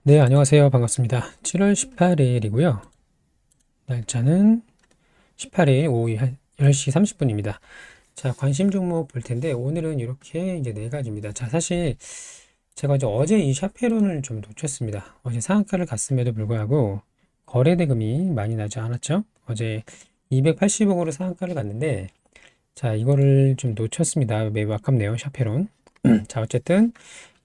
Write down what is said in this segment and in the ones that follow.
네, 안녕하세요. 반갑습니다. 7월 18일이고요. 날짜는 18일 오후 10시 30분입니다. 자, 관심 종목 볼 텐데 오늘은 이렇게 이제 네 가지입니다. 자, 사실 제가 이제 어제 이 샤페론을 좀 놓쳤습니다. 어제 상한가를 갔음에도 불구하고 거래 대금이 많이 나지 않았죠? 어제 280억으로 상한가를 갔는데 자, 이거를 좀 놓쳤습니다. 매우 아깝네요, 샤페론. 자, 어쨌든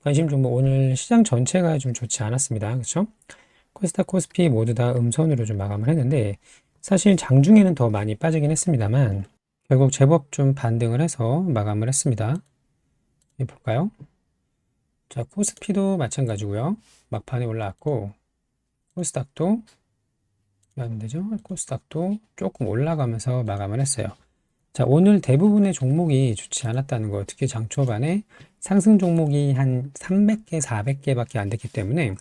관심 종목 오늘 시장 전체가 좀 좋지 않았습니다. 그렇죠? 코스닥, 코스피 모두 다 음선으로 좀 마감을 했는데 사실 장중에는 더 많이 빠지긴 했습니다만 결국 제법 좀 반등을 해서 마감을 했습니다. 볼까요? 자, 코스피도 마찬가지고요. 막판에 올라왔고 코스닥도 몇 되죠? 코스닥도 조금 올라가면서 마감을 했어요. 자, 오늘 대부분의 종목이 좋지 않았다는 거, 특히 장 초반에 상승 종목이 한 300개, 400개밖에 안 됐기 때문에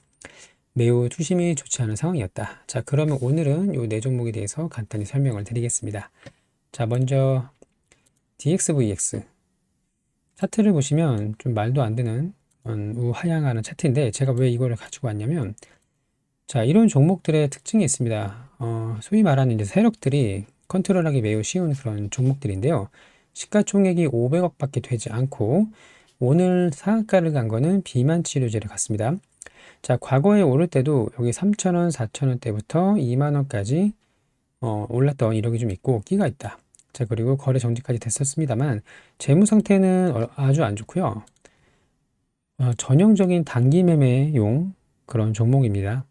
매우 투심이 좋지 않은 상황이었다. 자, 그러면 오늘은 이 네 종목에 대해서 간단히 설명을 드리겠습니다. 자, 먼저 DXVX 차트를 보시면 좀 말도 안 되는 우하향하는 차트인데 제가 왜 이거를 가지고 왔냐면 자, 이런 종목들의 특징이 있습니다. 소위 말하는 이제 세력들이 컨트롤하기 매우 쉬운 그런 종목들인데요. 시가총액이 500억밖에 되지 않고 오늘 상한가를 간 거는 비만 치료제를 갔습니다. 자, 과거에 오를 때도 여기 3,000원, 4,000원대부터 2만원까지 올랐던 이력이 좀 있고 끼가 있다. 자, 그리고 거래 정지까지 됐었습니다만 재무 상태는 아주 안 좋고요. 전형적인 단기 매매용 그런 종목입니다.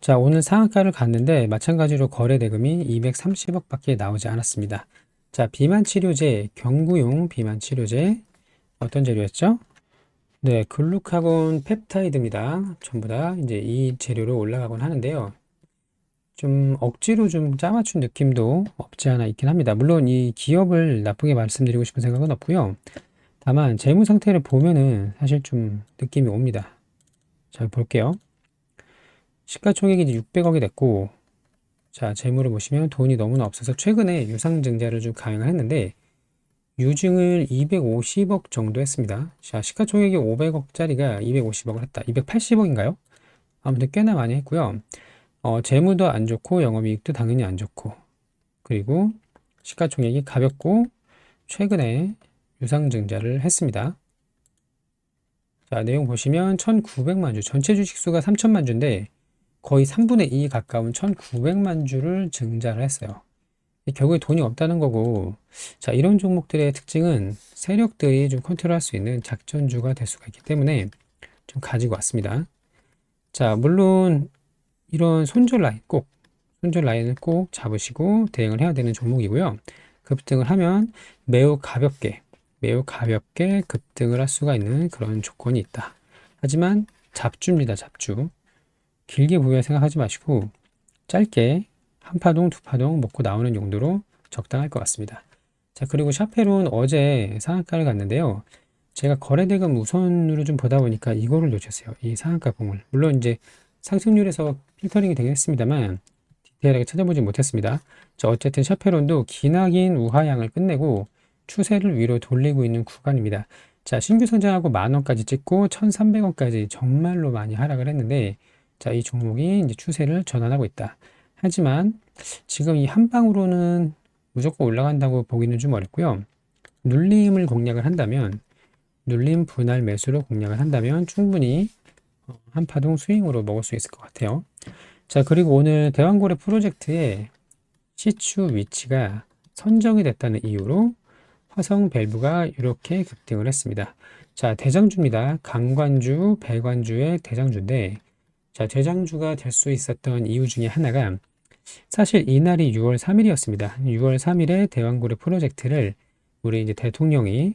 자, 오늘 상한가를 갔는데 마찬가지로 거래 대금이 230억밖에 나오지 않았습니다. 자, 비만 치료제, 경구용 비만 치료제 어떤 재료였죠? 네, 글루카곤 펩타이드입니다. 전부 다 이제 이 재료로 올라가곤 하는데요. 좀 억지로 좀 짜맞춘 느낌도 없지 않아 있긴 합니다. 물론 이 기업을 나쁘게 말씀드리고 싶은 생각은 없고요. 다만 재무 상태를 보면은 사실 좀 느낌이 옵니다. 자, 볼게요. 시가총액이 이제 600억이 됐고, 자, 재무를 보시면 돈이 너무나 없어서 최근에 유상증자를 좀 강행을 했는데 유증을 250억 정도 했습니다. 자, 시가총액이 500억짜리가 250억을 했다. 280억인가요? 아무튼 꽤나 많이 했고요. 재무도 안 좋고 영업이익도 당연히 안 좋고 그리고 시가총액이 가볍고 최근에 유상증자를 했습니다. 자, 내용 보시면 1900만 주, 전체 주식수가 3000만 주인데 거의 3분의 2 가까운 1900만 주를 증자를 했어요. 결국에 돈이 없다는 거고, 자, 이런 종목들의 특징은 세력들이 좀 컨트롤할 수 있는 작전주가 될 수가 있기 때문에 좀 가지고 왔습니다. 자, 물론 이런 손절 라인을 꼭 잡으시고 대응을 해야 되는 종목이고요. 급등을 하면 매우 가볍게 급등을 할 수가 있는 그런 조건이 있다. 하지만 잡주입니다, 잡주. 길게 보여 생각하지 마시고 짧게 한 파동, 두 파동 먹고 나오는 용도로 적당할 것 같습니다. 자, 그리고 샤페론 어제 상한가를 갔는데요. 제가 거래대금 우선으로 좀 보다 보니까 이거를 놓쳤어요. 이 상한가 봉을. 물론 이제 상승률에서 필터링이 되긴 했습니다만 디테일하게 찾아보지 못했습니다. 자, 어쨌든 샤페론도 기나긴 우하향을 끝내고 추세를 위로 돌리고 있는 구간입니다. 자, 신규 성장하고 10,000원까지 찍고 1,300원까지 정말로 많이 하락을 했는데 자, 이 종목이 이제 추세를 전환하고 있다. 하지만 지금 이 한 방으로는 무조건 올라간다고 보기는 좀 어렵고요. 눌림을 공략을 한다면 눌림 분할 매수로 공략을 한다면 충분히 한 파동 스윙으로 먹을 수 있을 것 같아요. 자, 그리고 오늘 대왕고래 프로젝트의 시추 위치가 선정이 됐다는 이유로 화성 밸브가 이렇게 급등을 했습니다. 자, 대장주입니다. 강관주, 배관주의 대장주인데 자, 대장주가 될 수 있었던 이유 중에 하나가 사실 이날이 6월 3일이었습니다. 6월 3일에 대왕고래 프로젝트를 우리 이제 대통령이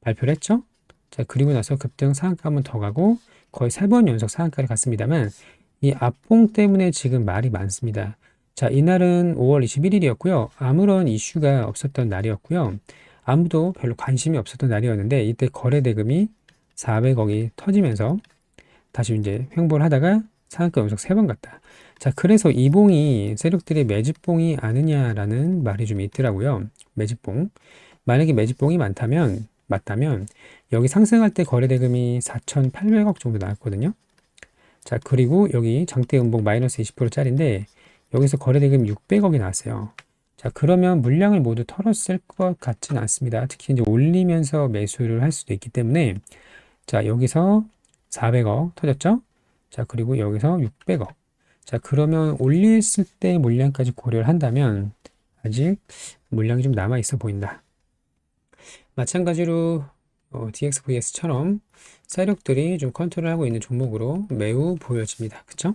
발표를 했죠. 자, 그리고 나서 급등 상한가 한번 더 가고 거의 3번 연속 상한가를 갔습니다만 이 압봉 때문에 지금 말이 많습니다. 자, 이날은 5월 21일이었고요. 아무런 이슈가 없었던 날이었고요. 아무도 별로 관심이 없었던 날이었는데 이때 거래 대금이 400억이 터지면서 다시 이제 횡보를 하다가 상한가 연속 3번 갔다. 자, 그래서 이 봉이 세력들의 매집봉이 아니냐라는 말이 좀 있더라고요. 매집봉. 만약에 매집봉이 맞다면 여기 상승할 때 거래 대금이 4,800억 정도 나왔거든요. 자, 그리고 여기 장대 음봉 마이너스 20%짜리인데 여기서 거래대금 600억이 나왔어요. 자, 그러면 물량을 모두 털었을 것 같지는 않습니다. 특히 이제 올리면서 매수를 할 수도 있기 때문에 자, 여기서 400억 터졌죠? 자, 그리고 여기서 600억. 자, 그러면 올렸을 때 물량까지 고려를 한다면 아직 물량이 좀 남아 있어 보인다. 마찬가지로 DXVS처럼 세력들이 좀 컨트롤하고 있는 종목으로 매우 보여집니다. 그쵸?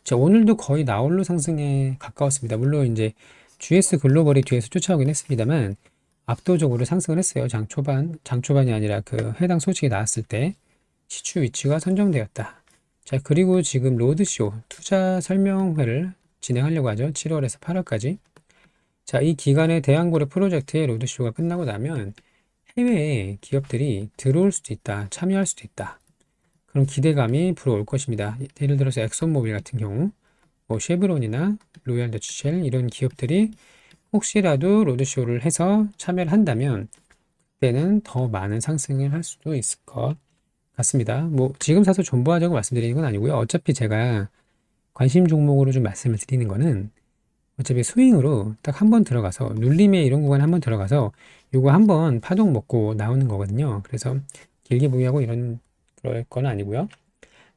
자, 오늘도 거의 나홀로 상승에 가까웠습니다. 물론 이제 GS 글로벌이 뒤에서 쫓아오긴 했습니다만 압도적으로 상승을 했어요. 장 초반이 아니라 그 해당 소식이 나왔을 때 시추 위치가 선정되었다. 자, 그리고 지금 로드쇼 투자 설명회를 진행하려고 하죠. 7월에서 8월까지. 자, 이 기간에 대한고래 프로젝트의 로드쇼가 끝나고 나면 해외에 기업들이 들어올 수도 있다, 참여할 수도 있다. 그런 기대감이 불어올 것입니다. 예를 들어서 엑슨모빌 같은 경우, 뭐 쉐브론이나 로얄 더치쉘 이런 기업들이 혹시라도 로드쇼를 해서 참여를 한다면 그때는 더 많은 상승을 할 수도 있을 것 같습니다. 뭐 지금 사서 존버하자고 말씀드리는 건 아니고요. 어차피 제가 관심 종목으로 좀 말씀을 드리는 거는 어차피 스윙으로 딱 한 번 들어가서 눌림의 이런 구간에 한 번 들어가서 요거 한 번 파동 먹고 나오는 거거든요. 그래서 길게 보유하고 이런 그럴 건 아니고요.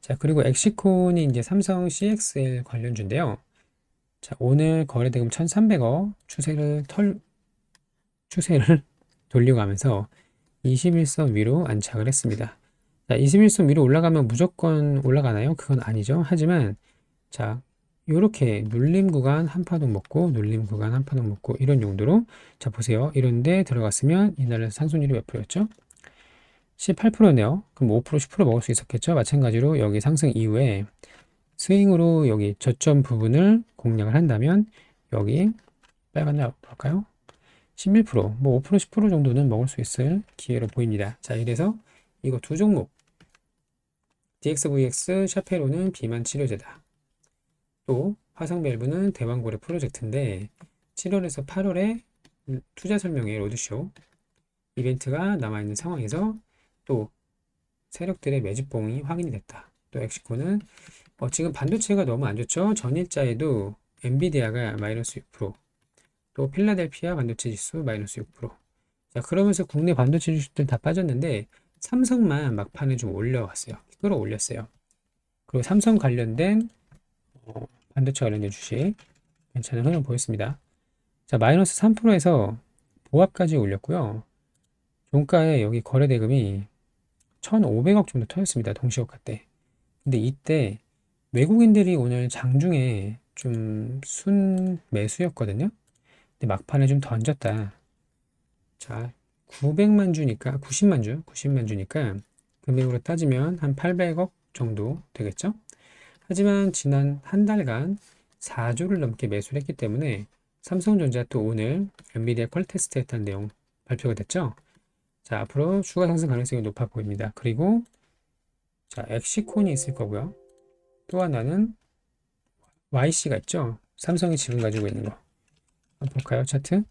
자, 그리고 엑시콘이 이제 삼성 CXL 관련주인데요. 자, 오늘 거래대금 1,300억 추세를 돌려가면서 21선 위로 안착을 했습니다. 자, 21선 위로 올라가면 무조건 올라가나요? 그건 아니죠. 하지만 자, 요렇게 눌림 구간 한 파동 먹고 눌림 구간 한 파동 먹고 이런 용도로 자, 보세요. 이런데 들어갔으면 이날의 상승률이 몇 프로였죠? 18%네요. 그럼 5%, 10% 먹을 수 있었겠죠? 마찬가지로 여기 상승 이후에 스윙으로 여기 저점 부분을 공략을 한다면 여기 빨간 날 볼까요? 11%, 뭐 5%, 10% 정도는 먹을 수 있을 기회로 보입니다. 자, 이래서 이거 두 종목 DXVX 샤페로는 비만 치료제다. 또 화성밸브는 대왕고래 프로젝트인데 7월에서 8월에 투자 설명회 로드쇼 이벤트가 남아있는 상황에서 또 세력들의 매집봉이 확인이 됐다. 또 엑시코는 지금 반도체가 너무 안 좋죠. 전일자에도 엔비디아가 마이너스 6%, 또 필라델피아 반도체 지수 마이너스 6%. 자, 그러면서 국내 반도체 주식들 다 빠졌는데 삼성만 막판에 좀 올려왔어요. 끌어올렸어요. 그리고 삼성 관련된 반도체 관련된 주식 괜찮은 흐름 보였습니다. 자, 마이너스 3%에서 보합까지 올렸고요. 종가에 여기 거래대금이 1,500억 정도 터졌습니다. 동시호가 때. 근데 이때 외국인들이 오늘 장중에 좀 순 매수였거든요. 근데 막판에 좀 던졌다. 자, 900만 주니까 90만 주니까 금액으로 따지면 한 800억 정도 되겠죠? 하지만 지난 한 달간 4조를 넘게 매수를 했기 때문에 삼성전자 또 오늘 엔비디아 퀄 테스트 했다는 내용 발표가 됐죠? 자, 앞으로 추가 상승 가능성이 높아 보입니다. 그리고 자, 엑시콘이 있을 거고요. 또 하나는 YC가 있죠? 삼성이 지분 가지고 있는 거. 한번 볼까요? 차트?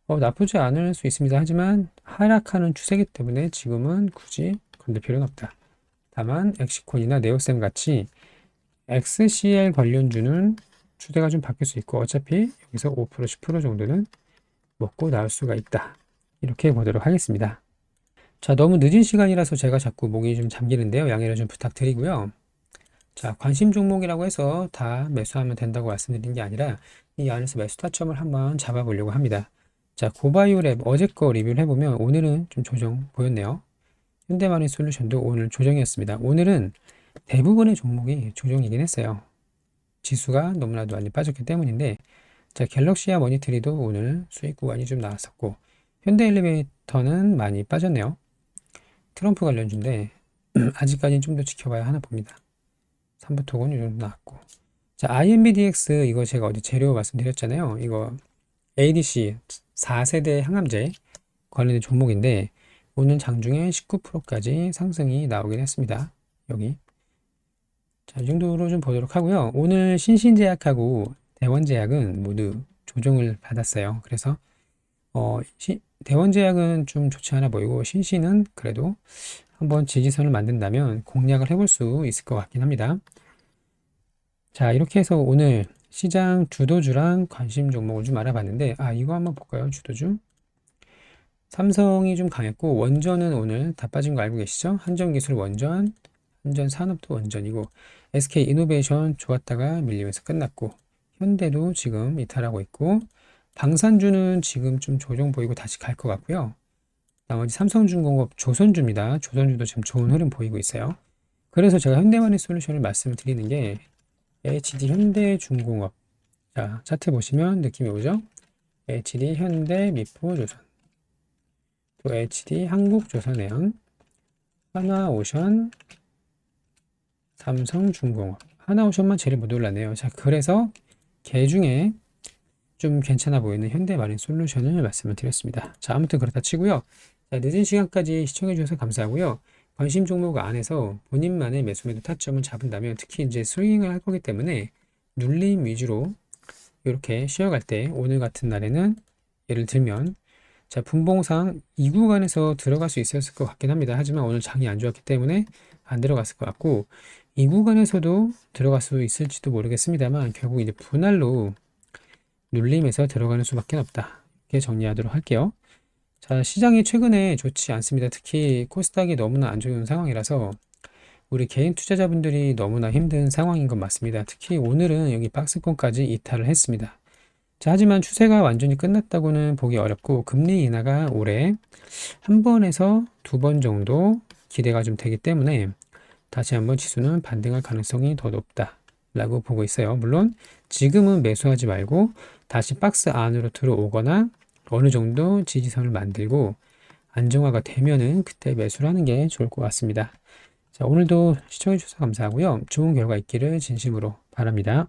나쁘지 않을 수 있습니다. 하지만 하락하는 추세이기 때문에 지금은 굳이 건들 필요는 없다. 다만 엑시콘이나 네오셈 같이 XCL 관련주는 추세가 좀 바뀔 수 있고 어차피 여기서 5%, 10% 정도는 먹고 나올 수가 있다. 이렇게 보도록 하겠습니다. 자, 너무 늦은 시간이라서 제가 자꾸 목이 좀 잠기는데요. 양해를 좀 부탁드리고요. 자, 관심 종목이라고 해서 다 매수하면 된다고 말씀드린 게 아니라 이 안에서 매수 타점을 한번 잡아보려고 합니다. 자, 고바이오랩 어제 거 리뷰를 해보면 오늘은 좀 조정 보였네요. 현대마린 솔루션도 오늘 조정이었습니다. 오늘은 대부분의 종목이 조정이긴 했어요. 지수가 너무나도 많이 빠졌기 때문인데 자, 갤럭시와 머니터리도 오늘 수익 구간이 좀 나왔었고 현대엘리베이터는 많이 빠졌네요. 트럼프 관련주인데 아직까지는 좀 더 지켜봐야 하나 봅니다. 3부토건 이 정도 나왔고 자, IMBDX 이거 제가 어디 재료 말씀드렸잖아요. 이거 ADC 4세대 항암제 관련된 종목인데 오늘 장중에 19%까지 상승이 나오긴 했습니다. 여기 자, 이 정도로 좀 보도록 하고요. 오늘 신신제약하고 대원제약은 모두 조정을 받았어요. 그래서 대원제약은 좀 좋지 않아 보이고 신신은 그래도 한번 지지선을 만든다면 공략을 해볼 수 있을 것 같긴 합니다. 자, 이렇게 해서 오늘 시장 주도주랑 관심 종목을 좀 알아봤는데, 이거 한번 볼까요? 주도주. 삼성이 좀 강했고, 원전은 오늘 다 빠진 거 알고 계시죠? 한전기술 원전, 한전산업도 원전이고, SK이노베이션 좋았다가 밀리면서 끝났고, 현대도 지금 이탈하고 있고, 방산주는 지금 좀 조정 보이고 다시 갈 것 같고요. 나머지 삼성중공업, 조선주입니다. 조선주도 지금 좋은 흐름 보이고 있어요. 그래서 제가 현대만의 솔루션을 말씀을 드리는 게 HD 현대중공업. 자, 차트 보시면 느낌이 오죠? HD 현대 미포조선, 또 HD 한국조선해양, 하나오션, 삼성중공업. 하나오션만 제일 못 올랐네요. 자, 그래서 개 중에 좀 괜찮아 보이는 현대마린 솔루션을 말씀을 드렸습니다. 자, 아무튼 그렇다 치고요. 자, 늦은 시간까지 시청해 주셔서 감사하고요. 관심 종목 안에서 본인만의 매수매도 타점을 잡은다면 특히 이제 스윙을 할 거기 때문에 눌림 위주로 이렇게 쉬어갈 때 오늘 같은 날에는 예를 들면 자, 분봉상 이 구간에서 들어갈 수 있었을 것 같긴 합니다. 하지만 오늘 장이 안 좋았기 때문에 안 들어갔을 것 같고 이 구간에서도 들어갈 수 있을지도 모르겠습니다만 결국 이제 분할로 눌림에서 들어가는 수밖에 없다. 이렇게 정리하도록 할게요. 자, 시장이 최근에 좋지 않습니다. 특히 코스닥이 너무나 안 좋은 상황이라서 우리 개인 투자자분들이 너무나 힘든 상황인 건 맞습니다. 특히 오늘은 여기 박스권까지 이탈을 했습니다. 자, 하지만 추세가 완전히 끝났다고는 보기 어렵고 금리 인하가 올해 한 번에서 두 번 정도 기대가 좀 되기 때문에 다시 한번 지수는 반등할 가능성이 더 높다라고 보고 있어요. 물론 지금은 매수하지 말고 다시 박스 안으로 들어오거나 어느 정도 지지선을 만들고 안정화가 되면은 그때 매수를 하는 게 좋을 것 같습니다. 자, 오늘도 시청해 주셔서 감사하고요. 좋은 결과 있기를 진심으로 바랍니다.